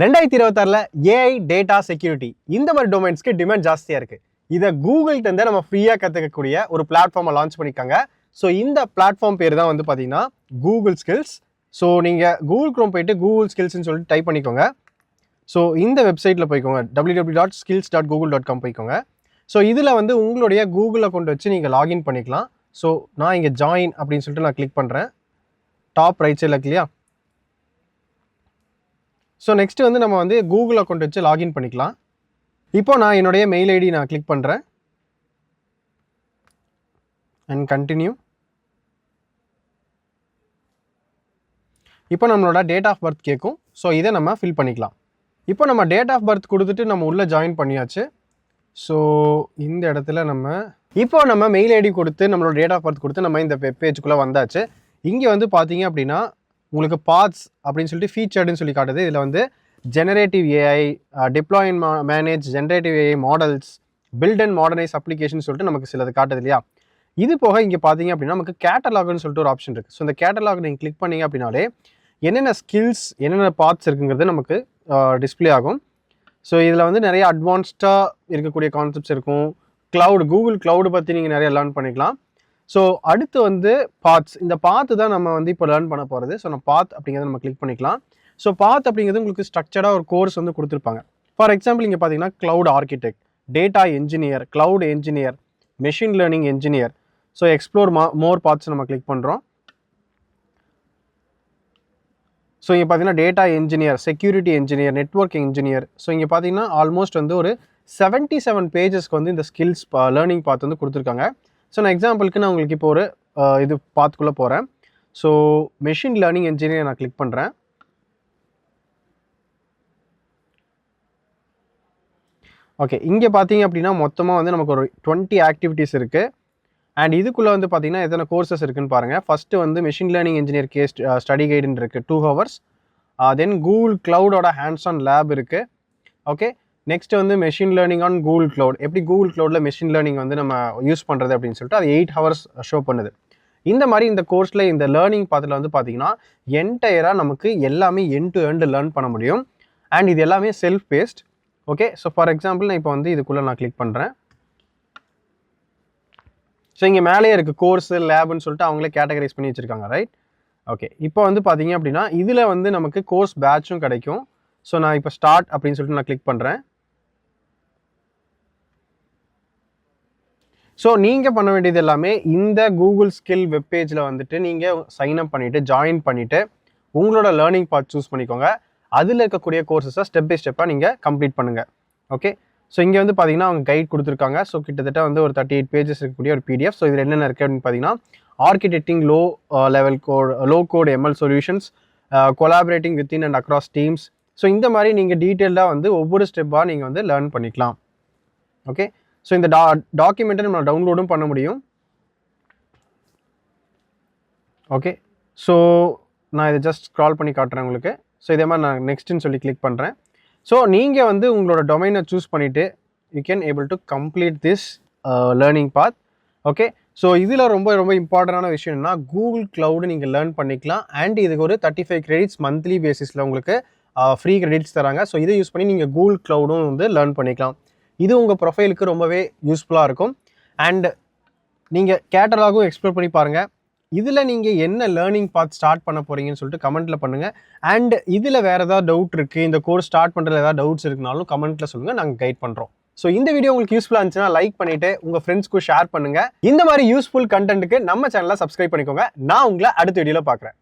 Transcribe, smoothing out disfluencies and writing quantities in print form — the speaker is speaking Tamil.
2026ல ஏஐ டேட்டா செக்யூரிட்டி இந்த மாதிரி டொமைன்ஸ்க்கு டிமாண்ட் ஜாஸ்தியா இருக்கு. இதை கூகுள்கிட்ட இருந்து நம்ம ஃப்ரீயா கத்துக்கக்கூடிய ஒரு பிளாட்ஃபார்மை லான்ச் பண்ணிருக்காங்க. ஸோ இந்த பிளாட்ஃபார்ம் பேர் தான் வந்து பாத்தீங்கன்னா கூகுள் ஸ்கில்ஸ். ஸோ நீங்க கூகுள் குரோம் போயிட்டு கூகுள் ஸ்கில்ஸ்ன்னு சொல்லிட்டு டைப் பண்ணிக்கோங்க. ஸோ இந்த வெப்சைட்ல போய்க்கோங்க, www.skills.google.com போய்க்கோங்க. ஸோ இதுல வந்து உங்களுடைய கூகுள் அக்கௌண்ட் வச்சு நீங்க லாகின் பண்ணிக்கலாம். ஸோ நான் இங்க ஜாயின் அப்படின்னு சொல்லிட்டு நான் கிளிக் பண்றேன். டாப் ரைட் சைடில் இல்லையா? ஸோ நெக்ஸ்ட் வந்து நம்ம வந்து கூகுள் அக்கௌண்ட் வச்சு லாகின் பண்ணிக்கலாம். இப்போ நான் என்னுடைய மெயில் ஐடி நான் கிளிக் பண்ணுறேன் அண்ட் கண்டினியூ. இப்போ நம்மளோட டேட் ஆஃப் பர்த் கேட்கும். ஸோ இதை நம்ம ஃபில் பண்ணிக்கலாம். இப்போ நம்ம டேட் ஆஃப் பர்த் கொடுத்துட்டு நம்ம உள்ளே ஜாயின் பண்ணியாச்சு. ஸோ இந்த இடத்துல நம்ம மெயில் ஐடி கொடுத்து நம்மளோட டேட் ஆஃப் பர்த் கொடுத்து நம்ம இந்த வெப் பேஜுக்குள்ளே வந்தாச்சு. இங்கே வந்து பார்த்தீங்க அப்படின்னா உங்களுக்கு பாத்ஸ் அப்படின்னு சொல்லிட்டு ஃபீச்சர்டுன்னு சொல்லி காட்டுது. இதில் வந்து generative AI, deploy and manage generative AI models, build and modernize application சொல்லிட்டு நமக்கு சிலது காட்டுது இல்லையா? இது போக இங்கே பார்த்தீங்க அப்படின்னா நமக்கு கேட்டலாக்னு சொல்லிட்டு ஒரு ஆப்ஷன் இருக்குது. ஸோ இந்த கேட்டலாக் நீங்கள் கிளிக் பண்ணிங்க அப்படின்னாலே என்னென்ன ஸ்கில்ஸ் என்னென்ன பாத்ஸ் இருக்குங்கிறது நமக்கு டிஸ்பிளே ஆகும். ஸோ இதில் வந்து நிறைய அட்வான்ஸ்டாக இருக்கக்கூடிய கான்செப்ட்ஸ் இருக்கும். கூகுள் க்ளவுடு பற்றி நீங்கள் நிறைய லேர்ன் பண்ணிக்கலாம். ஸோ அடுத்து வந்து பாத்ஸ், இந்த பாத்து தான் நம்ம வந்து இப்போ லேர்ன் பண்ண போகிறது. ஸோ நம்ம பாத் அப்படிங்கிறத நம்ம கிளிக் பண்ணிக்கலாம். ஸோ பாத் அப்படிங்கிறது உங்களுக்கு ஸ்ட்ரக்சர்டாக ஒரு கோர்ஸ் வந்து கொடுத்துருப்பாங்க. ஃபார் எக்ஸாம்பிள் இங்கே பார்த்தீங்கன்னா cloud architect, data engineer, cloud engineer, machine learning engineer. So explore மோர் பாத்ஸ் நம்ம கிளிக் பண்ணுறோம். ஸோ இங்கே பார்த்தீங்கன்னா data engineer, security engineer, network engineer. So இங்கே பார்த்தீங்கன்னா ஆல்மோஸ்ட் வந்து ஒரு 77 பேஜஸ்க்கு வந்து இந்த ஸ்கில்ஸ் லேர்னிங் பாத் வந்து கொடுத்துருக்காங்க. ஸோ நான் எக்ஸாம்பிளுக்கு நான் உங்களுக்கு இப்போ ஒரு இது பாத்துக்குள்ளே போகிறேன். ஸோ மெஷின் லேர்னிங் என்ஜினியர் நான் கிளிக் பண்ணுறேன். ஓகே, இங்கே பார்த்தீங்க அப்படின்னா மொத்தமாக வந்து நமக்கு ஒரு 20 ஆக்டிவிட்டீஸ் இருக்குது. அண்ட் இதுக்குள்ளே வந்து பார்த்தீங்கன்னா எத்தனை கோர்சஸ் இருக்குன்னு பாருங்கள். ஃபஸ்ட்டு வந்து மெஷின் லேர்னிங் என்ஜினியர் ஸ்டடி கைடுன்னு இருக்குது, 2 hours. தென் கூகுள் க்ளவுடோட ஹேண்ட்ஸ் ஆன் லேப் இருக்குது. ஓகே, நெக்ஸ்ட் வந்து machine learning on Google cloud, எப்படி கூகுள் க்ளவுடில் மெஷின் லேர்னிங் வந்து நம்ம யூஸ் பண்ணுறது அப்படின்னு சொல்லிட்டு அது 8 hours ஷோ பண்ணுது. இந்த மாதிரி இந்த கோர்ஸில் இந்த லேர்னிங் பாத்தில் வந்து பார்த்தீங்கன்னா என்டையராக நமக்கு எல்லாமே எண்ட் டு எண்ட் லேர்ன் பண்ண முடியும். அண்ட் இது எல்லாமே self paced. Okay, so for example நான் இப்போ வந்து இதுக்குள்ளே நான் கிளிக் பண்ணுறேன். ஸோ இங்கே மேலேயே இருக்குது கோர்ஸு லேப்னு சொல்லிட்டு அவங்களே கேட்டகரைஸ் பண்ணி வச்சுருக்காங்க, ரைட்? ஓகே, இப்போ வந்து பார்த்தீங்க அப்படின்னா இதில் வந்து நமக்கு கோர்ஸ் பேட்சும் கிடைக்கும். ஸோ நான் இப்போ ஸ்டார்ட் அப்படின்னு சொல்லிட்டு நான் கிளிக் பண்ணுறேன். ஸோ நீங்கள் பண்ண வேண்டியது எல்லாமே இந்த கூகுள் ஸ்கில் வெப்பேஜில் வந்துட்டு நீங்கள் சைன் அப் பண்ணிவிட்டு ஜாயின் பண்ணிவிட்டு உங்களோட லேர்னிங் பார்ட் சூஸ் பண்ணிக்கோங்க. அதில் இருக்கக்கூடிய கோர்சஸை ஸ்டெப் பை ஸ்டெப்பாக நீங்கள் கம்ப்ளீட் பண்ணுங்கள். ஓகே, ஸோ இங்கே வந்து பார்த்தீங்கன்னா அவங்க கைட் கொடுத்துருக்காங்க. ஸோ கிட்டத்தட்ட வந்து ஒரு 38 பேஜஸ் இருக்கக்கூடிய ஒரு பிடிஎஃப். ஸோ இதில் என்னென்ன இருக்குது அப்படின்னு பார்த்தீங்கன்னா architecting low code ML solutions, collaborating within and across teams. So இந்த மாதிரி நீங்கள் டீட்டெயிலாக வந்து ஒவ்வொரு ஸ்டெப்பாக நீங்கள் வந்து லேர்ன் பண்ணிக்கலாம். ஓகே, ஸோ இந்த டாக்குமெண்ட்டை நம்ம டவுன்லோடும் பண்ண முடியும். ஓகே, ஸோ நான் இதை ஜஸ்ட் ஸ்க்ரால் பண்ணி காட்டுறேன் உங்களுக்கு. ஸோ இதே மாதிரி நான் நெக்ஸ்ட்டுன்னு சொல்லி கிளிக் பண்ணுறேன். ஸோ நீங்கள் வந்து உங்களோட டொமைனை சூஸ் பண்ணிவிட்டு you can able to complete this learning path. Okay, so இதில் ரொம்ப ரொம்ப இம்பார்ட்டண்டான விஷயம் என்னன்னா கூகுள் க்ளவுடு நீங்கள் லேர்ன் பண்ணிக்கலாம். அண்ட் இதுக்கு ஒரு 35 credits மந்த்லி பேசிஸில் உங்களுக்கு ஃப்ரீ கிரெடிட்ஸ் தராங்க. ஸோ இதை யூஸ் பண்ணி நீங்கள் கூகுள் க்ளவுடும் வந்து லேர்ன் பண்ணிக்கலாம். இது உங்கள் ப்ரொஃபைலுக்கு ரொம்பவே யூஸ்ஃபுல்லாக இருக்கும். அண்ட் நீங்கள் கேட்டலாகும் எக்ஸ்ப்ளோர் பண்ணி பாருங்கள். இதில் நீங்கள் என்ன லேர்னிங் பாத் ஸ்டார்ட் பண்ண போகிறீங்கன்னு சொல்லிட்டு கமெண்ட்டில் பண்ணுங்கள். அண்ட் இதில் வேறு ஏதாவது டவுட் இருக்குது, இந்த கோர்ஸ் ஸ்டார்ட் பண்ணுறதுல ஏதாவது டவுட்ஸ் இருக்குனாலும் கமெண்ட்டில் சொல்லுங்கள், நாங்கள் கைட் பண்ணுறோம். ஸோ இந்த வீடியோ உங்களுக்கு யூஸ்ஃபுல்லாக இருந்துச்சுன்னா லைக் பண்ணிவிட்டு உங்கள் ஃப்ரெண்ட்ஸ்க்கும் ஷேர் பண்ணுங்கள். இந்த மாதிரி யூஸ்ஃபுல் கண்டென்ட்டுக்கு நம்ம சேனலை சப்ஸ்கிரைப் பண்ணிக்கோங்க. நான் உங்களை அடுத்த வீடியோவில் பார்க்குறேன்.